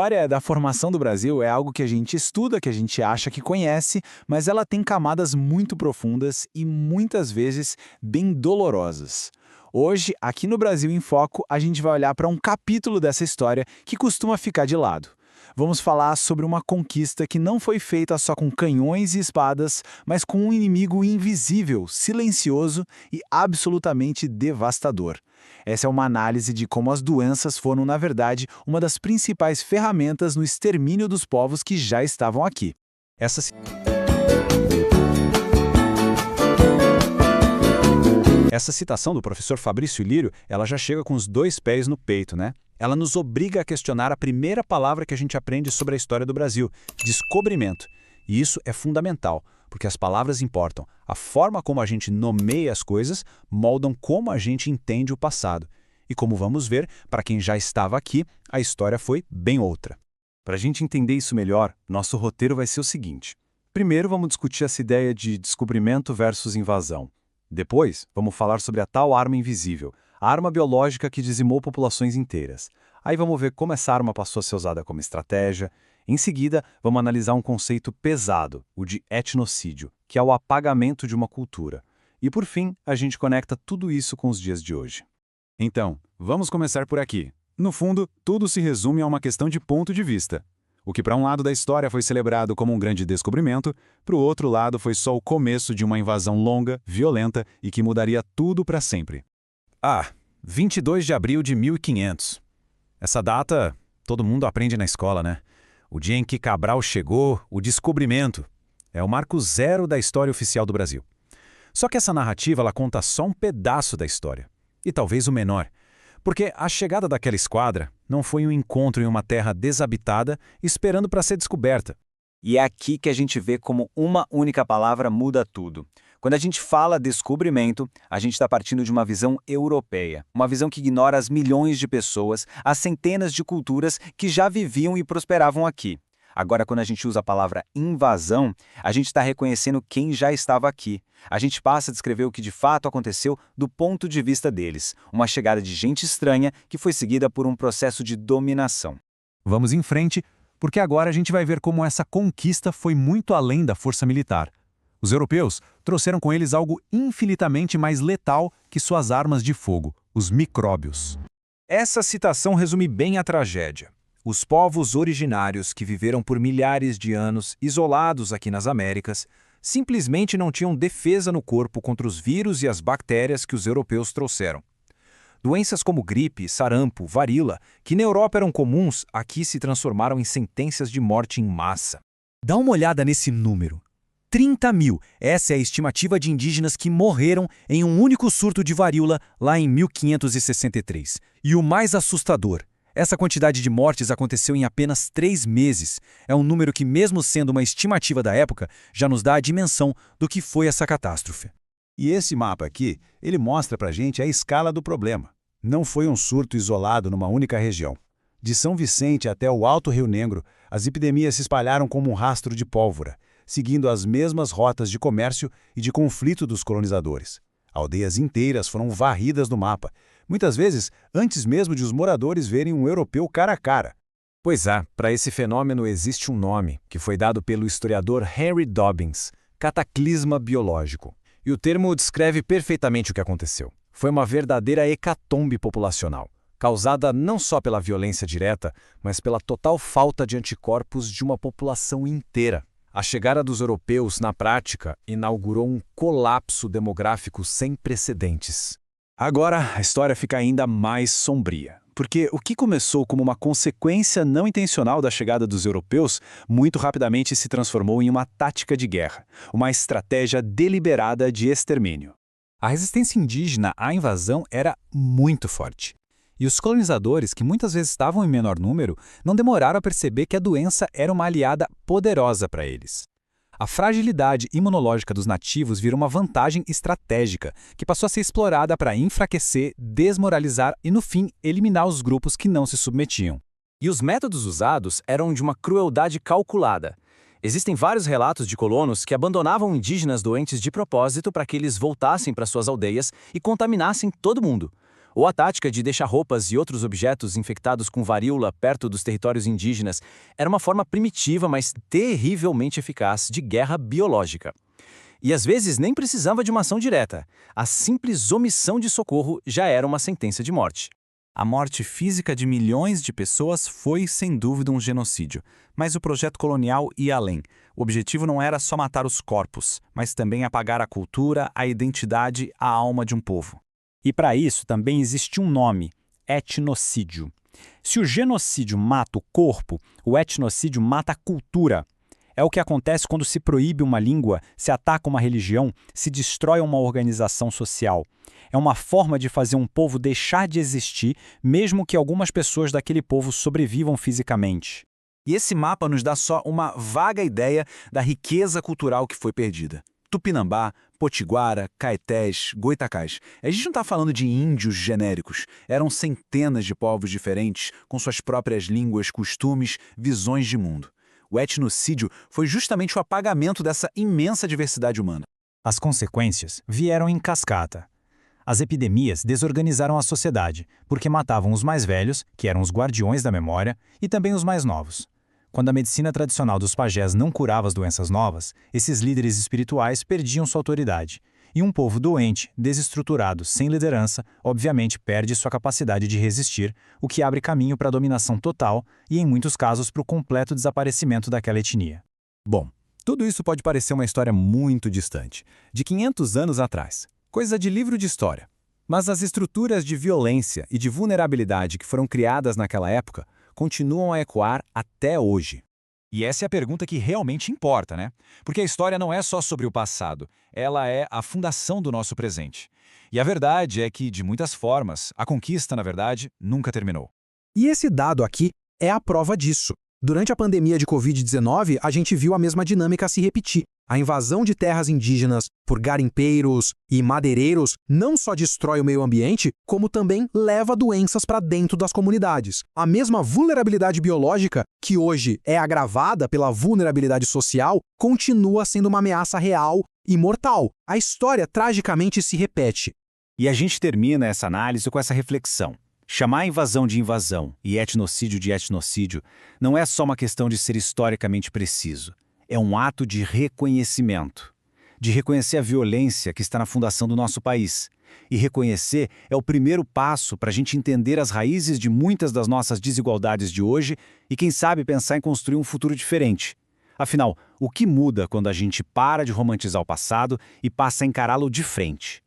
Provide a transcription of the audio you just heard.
A história da formação do Brasil é algo que a gente estuda, que a gente acha que conhece, mas ela tem camadas muito profundas e muitas vezes bem dolorosas. Hoje, aqui no Brasil em Foco, a gente vai olhar para um capítulo dessa história que costuma ficar de lado. Vamos falar sobre uma conquista que não foi feita só com canhões e espadas, mas com um inimigo invisível, silencioso e absolutamente devastador. Essa é uma análise de como as doenças foram, na verdade, uma das principais ferramentas no extermínio dos povos que já estavam aqui. Essa citação do professor Fabrício Lírio, ela já chega com os dois pés no peito, né? Ela nos obriga a questionar a primeira palavra que a gente aprende sobre a história do Brasil, descobrimento. E isso é fundamental, porque as palavras importam. A forma como a gente nomeia as coisas moldam como a gente entende o passado. E como vamos ver, para quem já estava aqui, a história foi bem outra. Para a gente entender isso melhor, nosso roteiro vai ser o seguinte. Primeiro, vamos discutir essa ideia de descobrimento versus invasão. Depois, vamos falar sobre a tal arma invisível, a arma biológica que dizimou populações inteiras. Aí vamos ver como essa arma passou a ser usada como estratégia. Em seguida, vamos analisar um conceito pesado, o de etnocídio, que é o apagamento de uma cultura. E por fim, a gente conecta tudo isso com os dias de hoje. Então, vamos começar por aqui. No fundo, tudo se resume a uma questão de ponto de vista. O que para um lado da história foi celebrado como um grande descobrimento, para o outro lado foi só o começo de uma invasão longa, violenta e que mudaria tudo para sempre. 22 de abril de 1500. Essa data, todo mundo aprende na escola, né? O dia em que Cabral chegou, o descobrimento. É o marco zero da história oficial do Brasil. Só que essa narrativa ela conta só um pedaço da história. E talvez o menor. Porque a chegada daquela esquadra não foi um encontro em uma terra desabitada esperando para ser descoberta. E é aqui que a gente vê como uma única palavra muda tudo. Quando a gente fala descobrimento, a gente está partindo de uma visão europeia. Uma visão que ignora as milhões de pessoas, as centenas de culturas que já viviam e prosperavam aqui. Agora, quando a gente usa a palavra invasão, a gente está reconhecendo quem já estava aqui. A gente passa a descrever o que de fato aconteceu do ponto de vista deles. Uma chegada de gente estranha que foi seguida por um processo de dominação. Vamos em frente, porque agora a gente vai ver como essa conquista foi muito além da força militar. Os europeus trouxeram com eles algo infinitamente mais letal que suas armas de fogo, os micróbios. Essa citação resume bem a tragédia. Os povos originários que viveram por milhares de anos isolados aqui nas Américas simplesmente não tinham defesa no corpo contra os vírus e as bactérias que os europeus trouxeram. Doenças como gripe, sarampo, varíola, que na Europa eram comuns, aqui se transformaram em sentenças de morte em massa. Dá uma olhada nesse número. 30 mil, essa é a estimativa de indígenas que morreram em um único surto de varíola lá em 1563. E o mais assustador, essa quantidade de mortes aconteceu em apenas 3 meses. É um número que, mesmo sendo uma estimativa da época, já nos dá a dimensão do que foi essa catástrofe. E esse mapa aqui, ele mostra pra gente a escala do problema. Não foi um surto isolado numa única região. De São Vicente até o Alto Rio Negro, as epidemias se espalharam como um rastro de pólvora, seguindo as mesmas rotas de comércio e de conflito dos colonizadores. Aldeias inteiras foram varridas do mapa, muitas vezes antes mesmo de os moradores verem um europeu cara a cara. Pois é, para esse fenômeno existe um nome, que foi dado pelo historiador Henry Dobbins, cataclisma biológico. E o termo descreve perfeitamente o que aconteceu. Foi uma verdadeira hecatombe populacional, causada não só pela violência direta, mas pela total falta de anticorpos de uma população inteira. A chegada dos europeus, na prática, inaugurou um colapso demográfico sem precedentes. Agora, a história fica ainda mais sombria, porque o que começou como uma consequência não intencional da chegada dos europeus, muito rapidamente se transformou em uma tática de guerra, uma estratégia deliberada de extermínio. A resistência indígena à invasão era muito forte. E os colonizadores, que muitas vezes estavam em menor número, não demoraram a perceber que a doença era uma aliada poderosa para eles. A fragilidade imunológica dos nativos virou uma vantagem estratégica, que passou a ser explorada para enfraquecer, desmoralizar e, no fim, eliminar os grupos que não se submetiam. E os métodos usados eram de uma crueldade calculada. Existem vários relatos de colonos que abandonavam indígenas doentes de propósito para que eles voltassem para suas aldeias e contaminassem todo mundo. Ou a tática de deixar roupas e outros objetos infectados com varíola perto dos territórios indígenas era uma forma primitiva, mas terrivelmente eficaz de guerra biológica. E às vezes nem precisava de uma ação direta. A simples omissão de socorro já era uma sentença de morte. A morte física de milhões de pessoas foi, sem dúvida, um genocídio. Mas o projeto colonial ia além. O objetivo não era só matar os corpos, mas também apagar a cultura, a identidade, a alma de um povo. E para isso também existe um nome: etnocídio. Se o genocídio mata o corpo, o etnocídio mata a cultura. É o que acontece quando se proíbe uma língua, se ataca uma religião, se destrói uma organização social. É uma forma de fazer um povo deixar de existir, mesmo que algumas pessoas daquele povo sobrevivam fisicamente. E esse mapa nos dá só uma vaga ideia da riqueza cultural que foi perdida. Tupinambá, Potiguara, Caetés, Goitacás. A gente não está falando de índios genéricos. Eram centenas de povos diferentes, com suas próprias línguas, costumes, visões de mundo. O etnocídio foi justamente o apagamento dessa imensa diversidade humana. As consequências vieram em cascata. As epidemias desorganizaram a sociedade, porque matavam os mais velhos, que eram os guardiões da memória, e também os mais novos. Quando a medicina tradicional dos pajés não curava as doenças novas, esses líderes espirituais perdiam sua autoridade. E um povo doente, desestruturado, sem liderança, obviamente perde sua capacidade de resistir, o que abre caminho para a dominação total e, em muitos casos, para o completo desaparecimento daquela etnia. Bom, tudo isso pode parecer uma história muito distante, de 500 anos atrás, coisa de livro de história. Mas as estruturas de violência e de vulnerabilidade que foram criadas naquela época continuam a ecoar até hoje. E essa é a pergunta que realmente importa, né? Porque a história não é só sobre o passado, ela é a fundação do nosso presente. E a verdade é que, de muitas formas, a conquista, na verdade, nunca terminou. E esse dado aqui é a prova disso. Durante a pandemia de Covid-19, a gente viu a mesma dinâmica se repetir. A invasão de terras indígenas por garimpeiros e madeireiros não só destrói o meio ambiente, como também leva doenças para dentro das comunidades. A mesma vulnerabilidade biológica, que hoje é agravada pela vulnerabilidade social, continua sendo uma ameaça real e mortal. A história tragicamente se repete. E a gente termina essa análise com essa reflexão. Chamar invasão de invasão e etnocídio de etnocídio não é só uma questão de ser historicamente preciso. É um ato de reconhecimento. De reconhecer a violência que está na fundação do nosso país. E reconhecer é o primeiro passo para a gente entender as raízes de muitas das nossas desigualdades de hoje e, quem sabe, pensar em construir um futuro diferente. Afinal, o que muda quando a gente para de romantizar o passado e passa a encará-lo de frente?